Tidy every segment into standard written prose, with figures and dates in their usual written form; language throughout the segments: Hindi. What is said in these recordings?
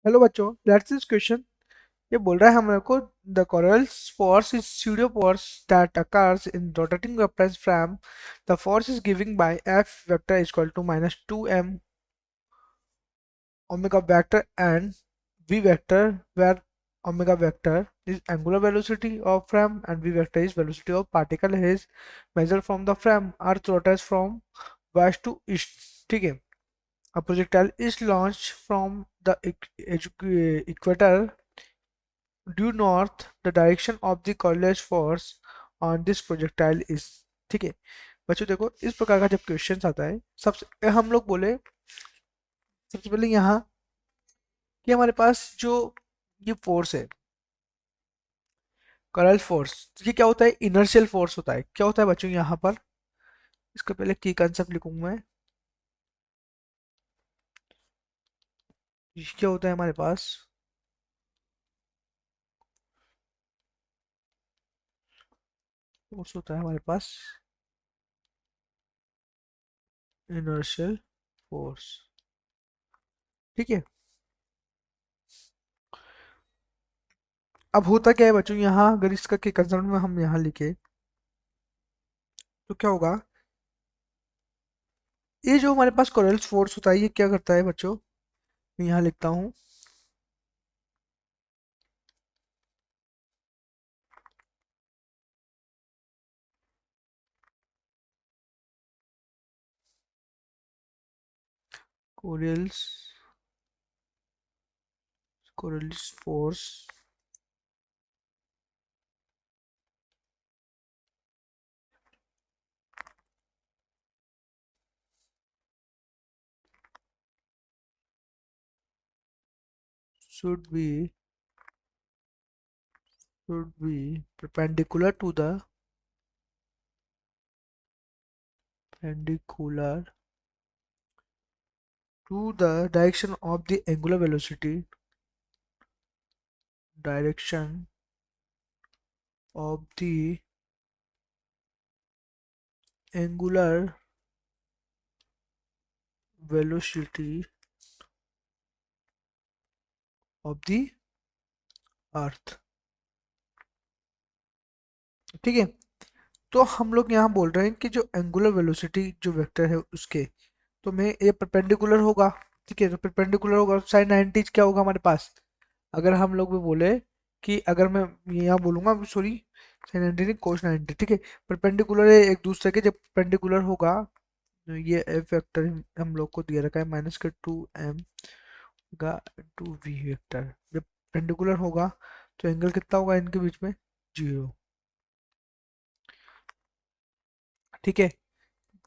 हेलो बच्चों, लेट्स दिस क्वेश्चन। ये बोल रहा है हमारे को the corals force is pseudo force that occurs in rotating reference frame. The force is given by F vector is equal to minus 2m omega vector and V vector, where omega vector is angular velocity of frame and V vector is velocity of particle is measured from the frame. Earth rotates from west to east. ठीक है. A projectile is launched from the equator due north. The direction of the Coriolis force on this projectile is. ठीक है बच्चों, देखो इस प्रकार का जब क्वेश्चन आता है, सबसे हम लोग बोले सबसे पहले यहाँ कि हमारे पास जो ये फोर्स है, करल फोर्स, ये क्या होता है? इनर्शियल फोर्स होता है। क्या होता है बच्चों यहाँ पर? इसका पहले की कंसेप्ट लिखूंगा मैं। ये क्या होता है हमारे पास? फोर्स होता है हमारे पास इनर्शियल फोर्स। ठीक है, अब होता क्या है बच्चों यहाँ, अगर इसका के कंसेप्ट में हम यहाँ लिखे तो क्या होगा? ये जो हमारे पास कोरल फोर्स होता है, ये क्या करता है बच्चों? मैं यहाँ लिखता हूँ। Corals corals force should be perpendicular to the perpendicular to the direction of the angular velocity, direction of the angular velocity of the earth। ठीक है, तो हम लोग यहाँ बोल रहे हैं कि जो एंगुलर वेलोसिटी जो वेक्टर है उसके, तो मैं ये परपेंडिकुलर होगा। ठीक है, तो परपेंडिकुलर होगा, साइन 90 क्या होगा हमारे पास? अगर हम लोग भी बोले कि अगर मैं यहाँ बोलूंगा, सॉरी, साइन 90 नहीं, कोस 90। ठीक है, परपेंडिकुलर है एक दूसरे के, जब परपेंडिकुलर होगा तो ये एफ वेक्टर हम लोग को दिया रखा है माइनस के 2m का 2v वेक्टर। जब परपेंडिकुलर होगा तो एंगल कितना होगा इनके बीच में? 0। ठीक है,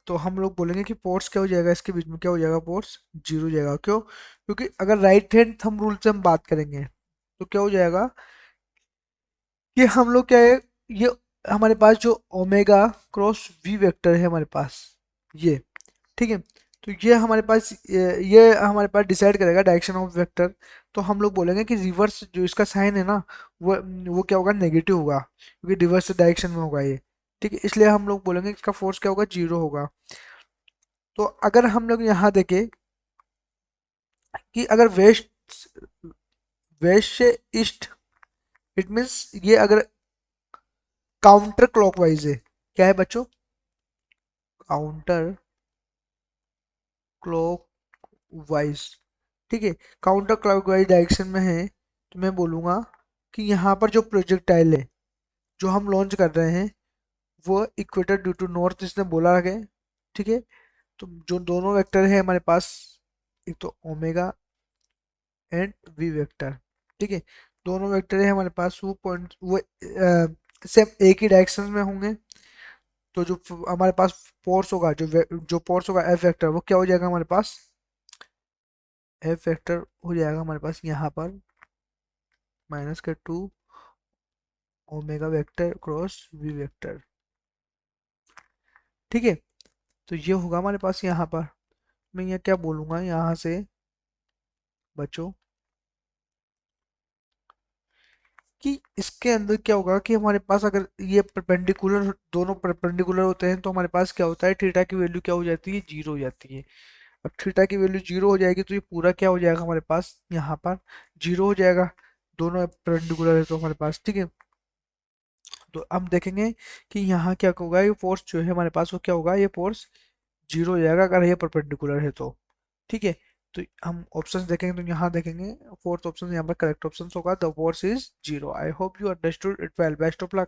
तो हम लोग बोलेंगे कि फोर्स क्या हो जाएगा, इसके बीच में क्या हो जाएगा? फोर्स 0 हो जाएगा। क्यों? क्योंकि अगर राइट हैंड थंब रूल से हम बात करेंगे तो क्या हो जाएगा कि हम लोग क्या है, ये हमारे पास जो ओमेगा क्रॉस वी वेक्टर है हमारे पास, ये, ठीक है, तो ये हमारे पास डिसाइड करेगा डायरेक्शन ऑफ वेक्टर। तो हम लोग बोलेंगे कि रिवर्स जो इसका साइन है ना, वो क्या होगा? नेगेटिव होगा, क्योंकि रिवर्स डायरेक्शन में होगा ये। ठीक है, इसलिए हम लोग बोलेंगे इसका फोर्स क्या होगा? 0 होगा। तो अगर हम लोग यहाँ देखें कि अगर वेस्ट वेस्ट से ईस्ट, इट मीन्स ये अगर काउंटर क्लॉकवाइज है। क्या है बच्चों? Counter clockwise. ठीक है, काउंटर क्लॉकवाइज डायरेक्शन में है, तो मैं बोलूँगा कि यहाँ पर जो प्रोजेक्टाइल है जो हम लॉन्च कर रहे हैं वो इक्वेटर ड्यू टू नॉर्थ इसने बोला है। ठीक है, तो जो दोनों वेक्टर है हमारे पास, एक तो ओमेगा एंड वी वेक्टर। ठीक है, दोनों वेक्टर है हमारे पास, वो पॉइंट वो सेम एक ही डायरेक्शन में होंगे। तो जो हमारे पास फोर्स होगा, जो फोर्स होगा एफ वेक्टर, वो क्या हो जाएगा हमारे पास? एफ वेक्टर हो जाएगा हमारे पास यहाँ पर माइनस के 2 omega vector cross V vector. ठीक है, तो ये होगा हमारे पास यहाँ पर। मैं यहाँ क्या बोलूँगा यहाँ से बच्चों, कि इसके अंदर क्या होगा कि हमारे पास अगर ये परपेंडिकुलर, दोनों परपेंडिकुलर होते हैं, तो हमारे पास क्या होता है? थीटा की वैल्यू क्या हो जाती है? 0 हो जाती है। अब थीटा की वैल्यू 0 हो जाएगी तो ये पूरा क्या हो जाएगा हमारे पास यहाँ पर? जीरो हो जाएगा, दोनों परपेंडिकुलर है तो हमारे पास, ठीक है। तो हम देखेंगे कि यहाँ क्या होगा, ये फोर्स जो है हमारे पास वो क्या होगा, ये फोर्स जीरो हो जाएगा अगर ये परपेंडिकुलर है तो, ठीक है। तो हम ऑप्शंस देखेंगे तो यहाँ देखेंगे फोर्थ ऑप्शन यहाँ पर करेक्ट ऑप्शन होगा, the force is zero. I hope you understood it well, best of luck.